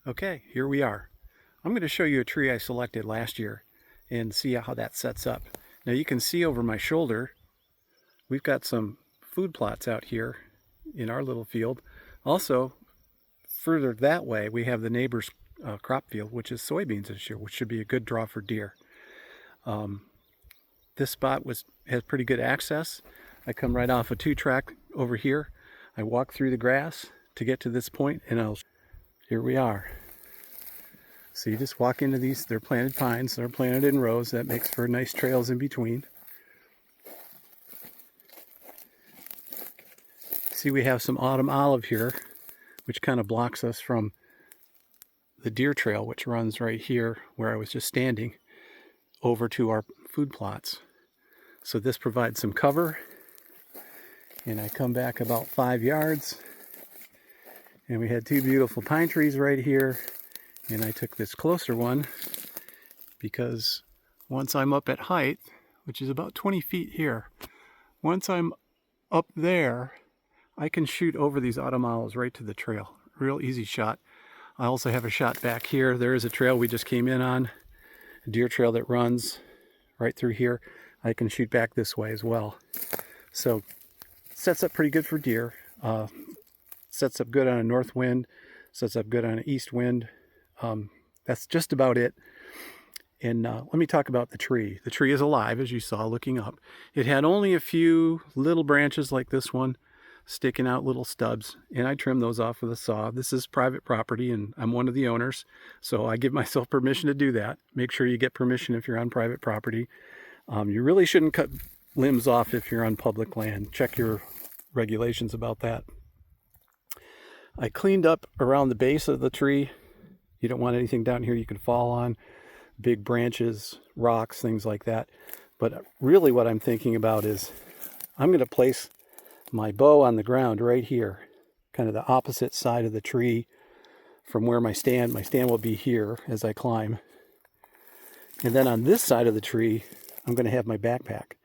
Okay, here we are. I'm going to show you a tree I selected last year and see how that sets up. Now you can see over my shoulder, we've got some food plots out here in our little field. Also, further that way, we have the neighbor's crop field, which is soybeans this year, which should be a good draw for deer. Um, this spot has pretty good access. I come right off a 2-track over here. I walk through the grass to get to this point, and here we are. So you just walk into these, they're planted pines, they're planted in rows. That makes for nice trails in between. See, we have some autumn olive here, which kind of blocks us from the deer trail, which runs right here where I was just standing, over to our food plots. So this provides some cover. And I come back about 5 yards, and we had 2 beautiful pine trees right here. And I took this closer one because once I'm up at height, which is about 20 feet here, once I'm up there, I can shoot over these autumn olives right to the trail. Real easy shot. I also have a shot back here. There is a trail we just came in on, a deer trail that runs right through here. I can shoot back this way as well. So sets up pretty good for deer. Sets up good on a north wind, sets up good on an east wind. That's just about it. And let me talk about the tree. The tree is alive, as you saw looking up. It had only a few little branches like this one sticking out, little stubs, and I trimmed those off with a saw. This is private property, and I'm one of the owners, so I give myself permission to do that. Make sure you get permission if you're on private property. You really shouldn't cut limbs off if you're on public land. Check your regulations about that. I cleaned up around the base of the tree. You don't want anything down here you can fall on, big branches, rocks, things like that. But really what I'm thinking about is I'm going to place my bow on the ground right here, kind of the opposite side of the tree from where my stand will be here as I climb. And then on this side of the tree, I'm going to have my backpack.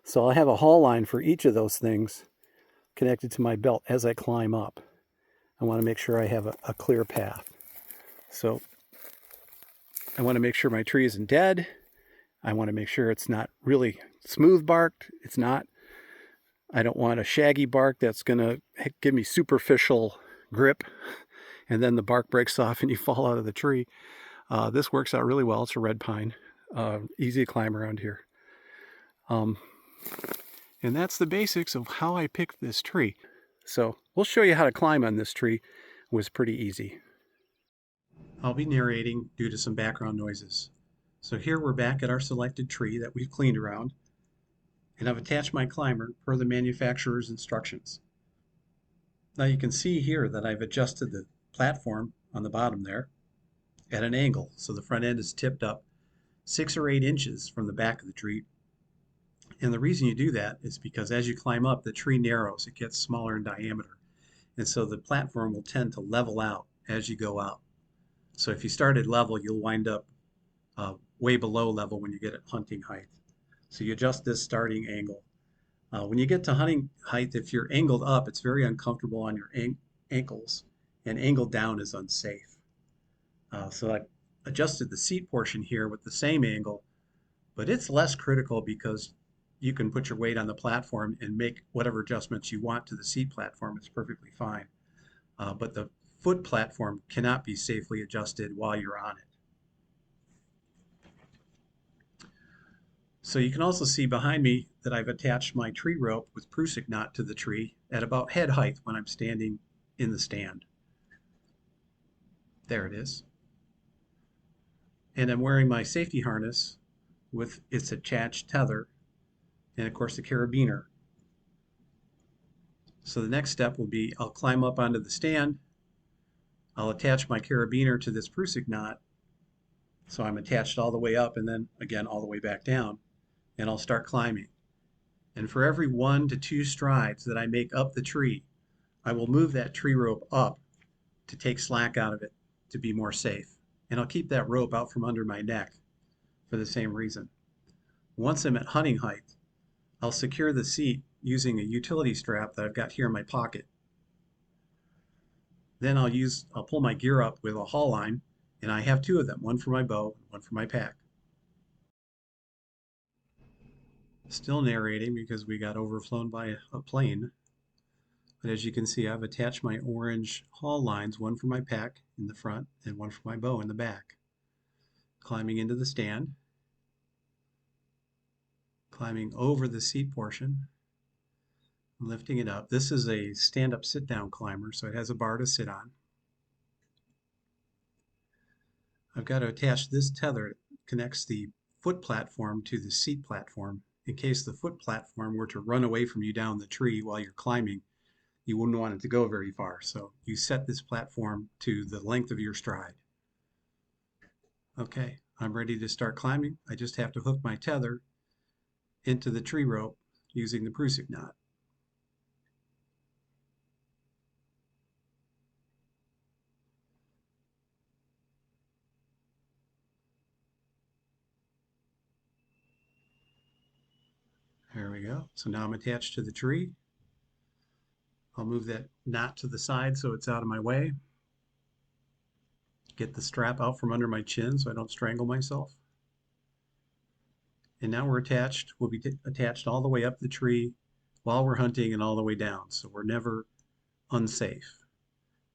So I'll have a haul line for each of those things connected to my belt as I climb up. I want to make sure I have a clear path. So I want to make sure my tree isn't dead. I want to make sure it's not really smooth barked. It's not. I don't want a shaggy bark that's going to give me superficial grip and then the bark breaks off and you fall out of the tree. This works out really well. It's a red pine. Easy to climb around here. And that's the basics of how I picked this tree. So we'll show you how to climb on this tree. It was pretty easy. I'll be narrating due to some background noises. So here we're back at our selected tree that we've cleaned around, and I've attached my climber per the manufacturer's instructions. Now you can see here that I've adjusted the platform on the bottom there at an angle, so the front end is tipped up 6 or 8 inches from the back of the tree. And the reason you do that is because as you climb up, the tree narrows, it gets smaller in diameter. And so the platform will tend to level out as you go out. So if you start at level, you'll wind up way below level when you get at hunting height. So you adjust this starting angle. When you get to hunting height, if you're angled up, it's very uncomfortable on your ankles, and angled down is unsafe. So I adjusted the seat portion here with the same angle, but it's less critical because you can put your weight on the platform and make whatever adjustments you want to the seat platform. It's perfectly fine. But the foot platform cannot be safely adjusted while you're on it. So you can also see behind me that I've attached my tree rope with prusik knot to the tree at about head height when I'm standing in the stand. There it is. And I'm wearing my safety harness with its attached tether and of course the carabiner. So the next step will be I'll climb up onto the stand. I'll attach my carabiner to this prusik knot. So I'm attached all the way up and then again all the way back down. And I'll start climbing. And for every 1 to 2 strides that I make up the tree, I will move that tree rope up to take slack out of it to be more safe. And I'll keep that rope out from under my neck for the same reason. Once I'm at hunting height, I'll secure the seat using a utility strap that I've got here in my pocket. Then I'll pull my gear up with a haul line, and I have two of them, one for my bow, one for my pack. Still narrating because we got overflown by a plane. But as you can see, I've attached my orange haul lines, one for my pack in the front and one for my bow in the back. Climbing into the stand, climbing over the seat portion, lifting it up. This is a stand-up sit-down climber, so it has a bar to sit on. I've got to attach this tether. It connects the foot platform to the seat platform. In case the foot platform were to run away from you down the tree while you're climbing, you wouldn't want it to go very far. So you set this platform to the length of your stride. Okay, I'm ready to start climbing. I just have to hook my tether into the tree rope using the prusik knot. There we go. So now I'm attached to the tree. I'll move that knot to the side so it's out of my way. Get the strap out from under my chin so I don't strangle myself. And now we're attached. We'll be attached all the way up the tree while we're hunting and all the way down. So we're never unsafe.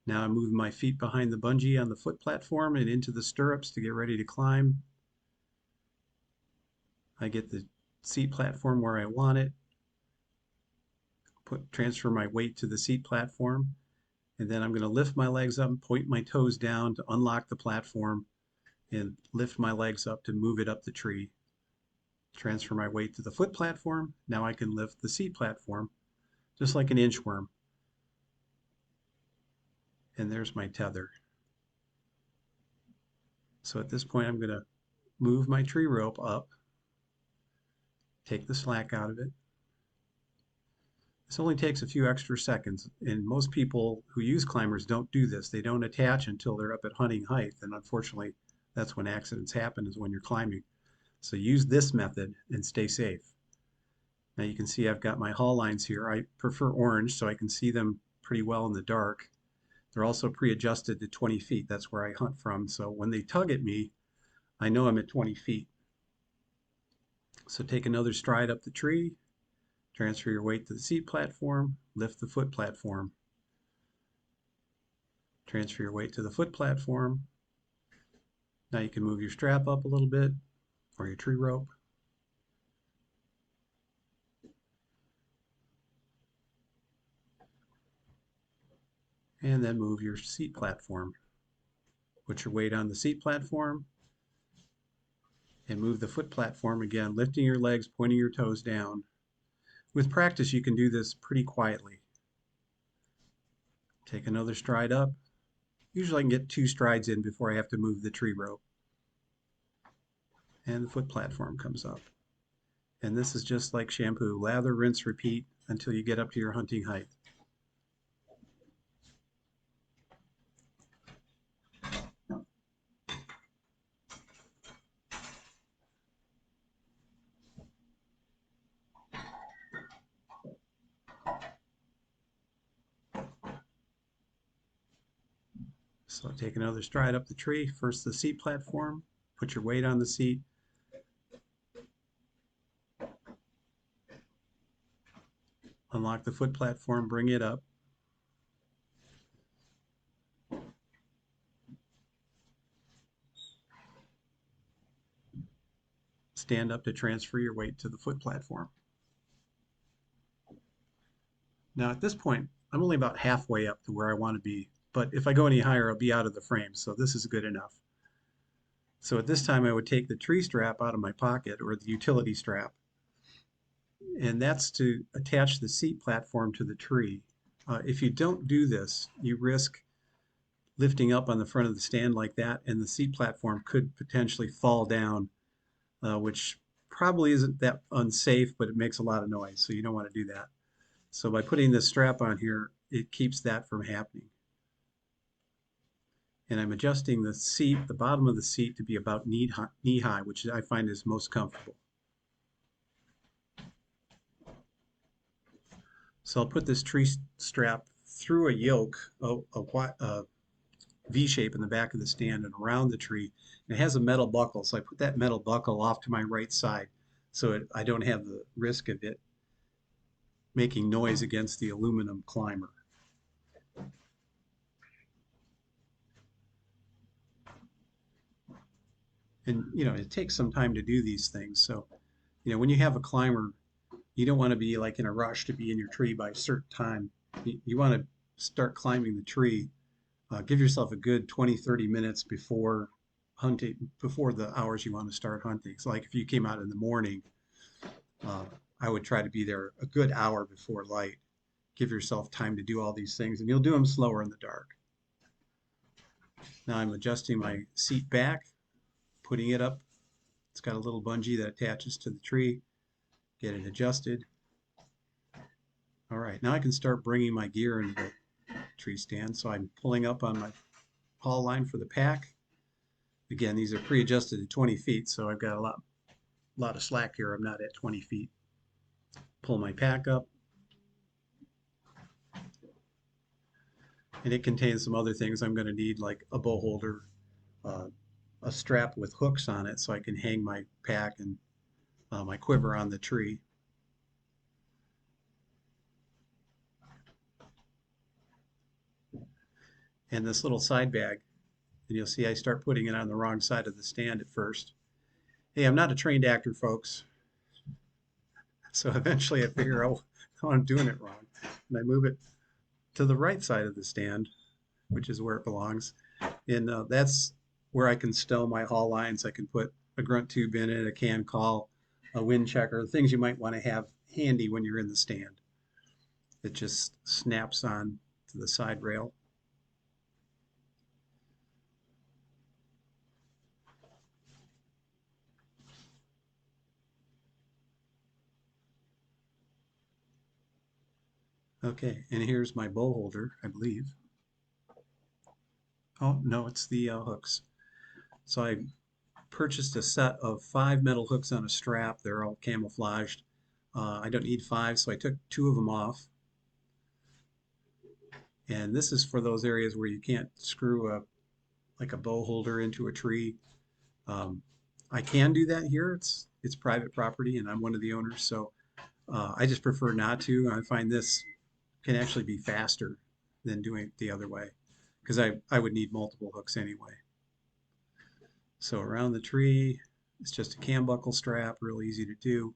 Now I move my feet behind the bungee on the foot platform and into the stirrups to get ready to climb. I get the seat platform where I want it. Transfer my weight to the seat platform. And then I'm going to lift my legs up and point my toes down to unlock the platform and lift my legs up to move it up the tree. Transfer my weight to the foot platform. Now I can lift the seat platform just like an inchworm. And there's my tether. So at this point, I'm going to move my tree rope up, take the slack out of it. This only takes a few extra seconds, and most people who use climbers don't do this. They don't attach until they're up at hunting height, and unfortunately, that's when accidents happen, is when you're climbing. So use this method and stay safe. Now you can see I've got my haul lines here. I prefer orange so I can see them pretty well in the dark. They're also pre-adjusted to 20 feet. That's where I hunt from. So when they tug at me, I know I'm at 20 feet. So take another stride up the tree, transfer your weight to the seat platform, lift the foot platform. Transfer your weight to the foot platform. Now you can move your strap up a little bit or your tree rope. And then move your seat platform. Put your weight on the seat platform and move the foot platform again, lifting your legs, pointing your toes down. With practice, you can do this pretty quietly. Take another stride up. Usually I can get 2 strides in before I have to move the tree rope. And the foot platform comes up. And this is just like shampoo. Lather, rinse, repeat until you get up to your hunting height. So take another stride up the tree. First the seat platform. Put your weight on the seat. Unlock the foot platform, bring it up. Stand up to transfer your weight to the foot platform. Now at this point, I'm only about halfway up to where I want to be, but if I go any higher, I'll be out of the frame, so this is good enough. So at this time, I would take the tree strap out of my pocket, or the utility strap, and that's to attach the seat platform to the tree. If you don't do this, you risk lifting up on the front of the stand like that, and the seat platform could potentially fall down, which probably isn't that unsafe, but it makes a lot of noise, so you don't want to do that. So by putting this strap on here, it keeps that from happening. And I'm adjusting the seat, the bottom of the seat, to be about knee high, which I find is most comfortable. So I'll put this tree strap through a yoke, a V shape in the back of the stand and around the tree. And it has a metal buckle, so I put that metal buckle off to my right side so I don't have the risk of it making noise against the aluminum climber. And it takes some time to do these things. So when you have a climber, you don't want to be like in a rush to be in your tree by a certain time. You want to start climbing the tree. Give yourself a good 20-30 minutes before hunting, before the hours you want to start hunting. So like if you came out in the morning, uh, I would try to be there a good hour before light. Give yourself time to do all these things, and you'll do them slower in the dark. Now I'm adjusting my seat back, putting it up. It's got a little bungee that attaches to the tree. Get it adjusted. All right, now I can start bringing my gear into the tree stand. So I'm pulling up on my haul line for the pack. Again, these are pre-adjusted to 20 feet, so I've got a lot of slack here. I'm not at 20 feet. Pull my pack up, and it contains some other things I'm going to need, like a bow holder, uh, a strap with hooks on it so I can hang my pack and my quiver on the tree. And this little side bag, and you'll see I start putting it on the wrong side of the stand at first. Hey, I'm not a trained actor, folks. So eventually I figure out, oh, I'm doing it wrong. And I move it to the right side of the stand, which is where it belongs. And that's where I can stow my haul lines. I can put a grunt tube in it, a can call, a wind checker, things you might want to have handy when you're in the stand. It just snaps on to the side rail. Okay, and here's my bow holder, I believe. Oh, no, it's the hooks. So I purchased a set of 5 metal hooks on a strap. They're all camouflaged. I don't need 5, so I took 2 of them off. And this is for those areas where you can't screw like a bow holder into a tree. Um, I can do that here. It's private property, and I'm one of the owners, so I just prefer not to. I find this can actually be faster than doing it the other way, because I would need multiple hooks anyway. So around the tree, it's just a cam buckle strap, real easy to do.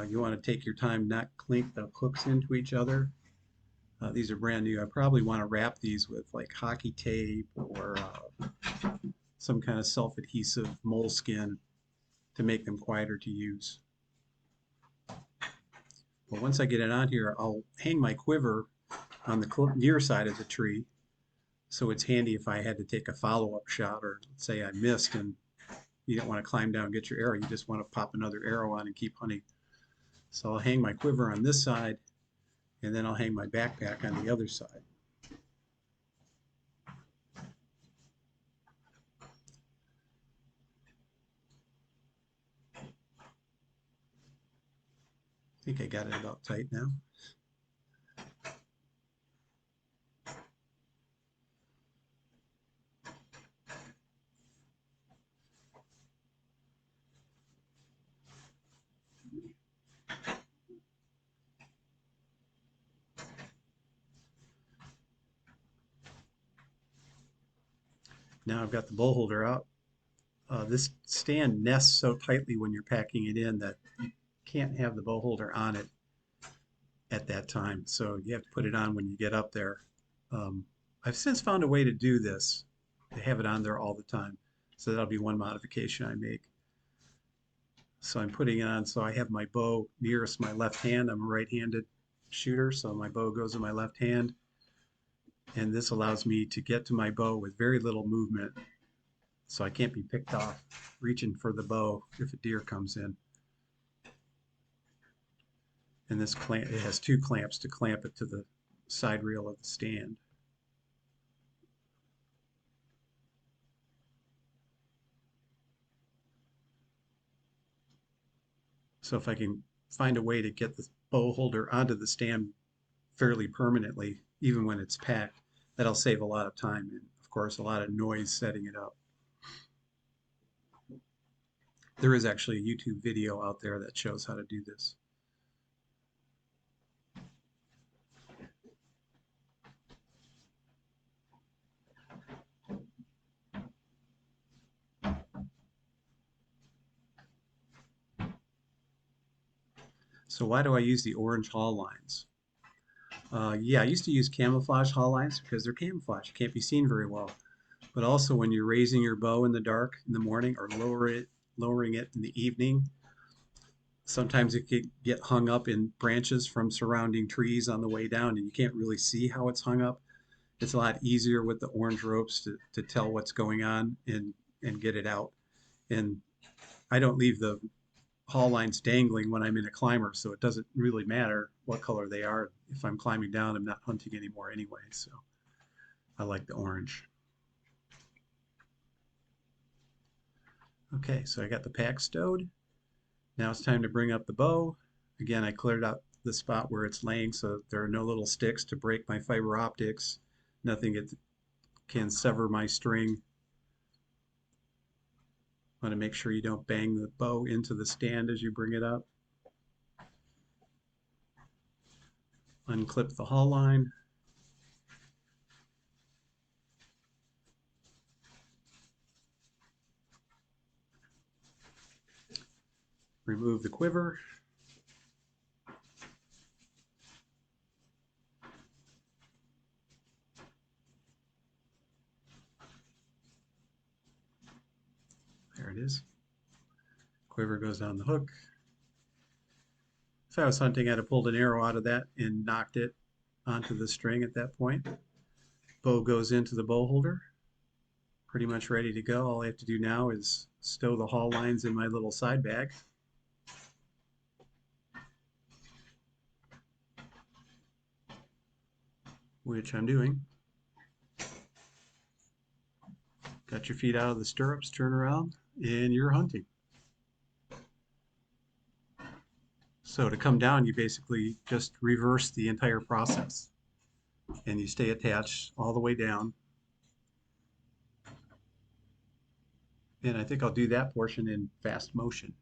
You want to take your time, not clink the hooks into each other. These are brand new. I probably want to wrap these with like hockey tape or some kind of self-adhesive moleskin to make them quieter to use. But once I get it on here, I'll hang my quiver on the near side of the tree, so it's handy if I had to take a follow-up shot, or say I missed and you don't want to climb down and get your arrow. You just want to pop another arrow on and keep hunting. So I'll hang my quiver on this side, and then I'll hang my backpack on the other side. I think I got it about tight now. Now I've got the bow holder out. This stand nests so tightly when you're packing it in that you can't have the bow holder on it at that time. So you have to put it on when you get up there. Um, I've since found a way to do this, to have it on there all the time. So that'll be one modification I make. So I'm putting it on so I have my bow nearest my left hand. I'm a right-handed shooter, so my bow goes in my left hand. And this allows me to get to my bow with very little movement, so I can't be picked off reaching for the bow if a deer comes in. And this clamp, it has 2 clamps to clamp it to the side rail of the stand. So if I can find a way to get the bow holder onto the stand fairly permanently, even when it's packed. That'll save a lot of time and, of course, a lot of noise setting it up. There is actually a YouTube video out there that shows how to do this. So why do I use the orange haul lines? Yeah, I used to use camouflage haul lines because they're camouflage. You can't be seen very well. But also when you're raising your bow in the dark in the morning or lowering it in the evening, sometimes it could get hung up in branches from surrounding trees on the way down and you can't really see how it's hung up. It's a lot easier with the orange ropes to tell what's going on and get it out. And I don't leave the haul lines dangling when I'm in a climber, so it doesn't really matter what color they are. If I'm climbing down, I'm not hunting anymore anyway, so I like the orange. Okay, so I got the pack stowed. Now it's time to bring up the bow. Again, I cleared out the spot where it's laying so there are no little sticks to break my fiber optics. Nothing that can sever my string. Want to make sure you don't bang the bow into the stand as you bring it up. Unclip the haul line. Remove the quiver. There it is. Quiver goes down the hook. If I was hunting, I'd have pulled an arrow out of that and knocked it onto the string at that point. Bow goes into the bow holder. Pretty much ready to go. All I have to do now is stow the haul lines in my little side bag. Which I'm doing. Got your feet out of the stirrups, turn around, and you're hunting. So to come down, you basically just reverse the entire process. And you stay attached all the way down. And I think I'll do that portion in fast motion.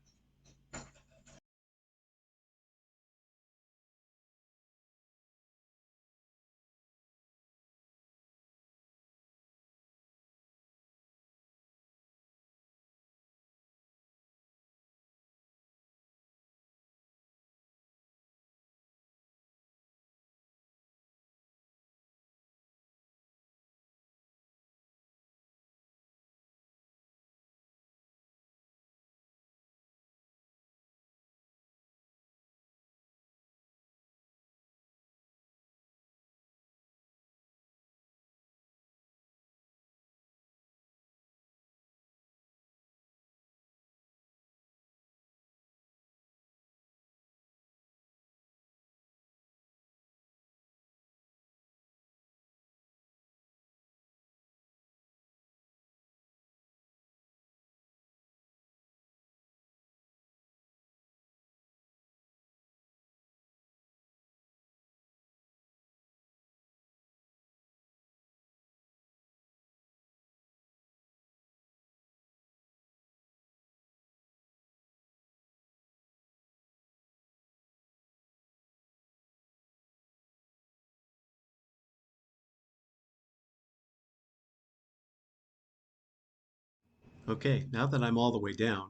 Okay, now that I'm all the way down,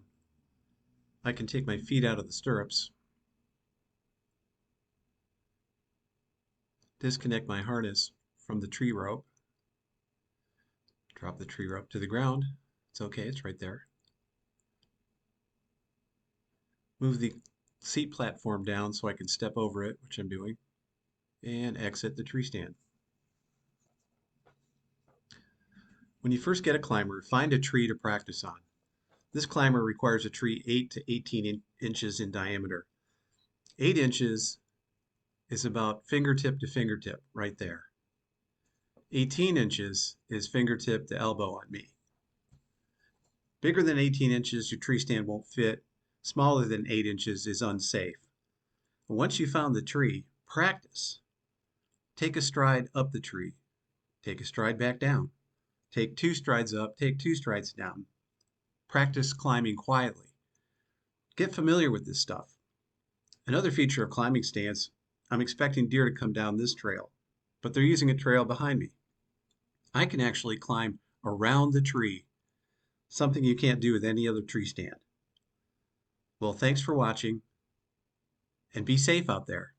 I can take my feet out of the stirrups, disconnect my harness from the tree rope, drop the tree rope to the ground. It's okay, it's right there. Move the seat platform down so I can step over it, which I'm doing, and exit the tree stand. When you first get a climber, find a tree to practice on. This climber requires a tree 8 to 18 inches in diameter. 8 inches is about fingertip to fingertip right there. 18 inches is fingertip to elbow on me. Bigger than 18 inches, your tree stand won't fit. Smaller than 8 inches is unsafe. Once you found the tree, practice. Take a stride up the tree. Take a stride back down. Take 2 strides up, take 2 strides down. Practice climbing quietly. Get familiar with this stuff. Another feature of climbing stands, I'm expecting deer to come down this trail, but they're using a trail behind me. I can actually climb around the tree, something you can't do with any other tree stand. Well, thanks for watching, and be safe out there.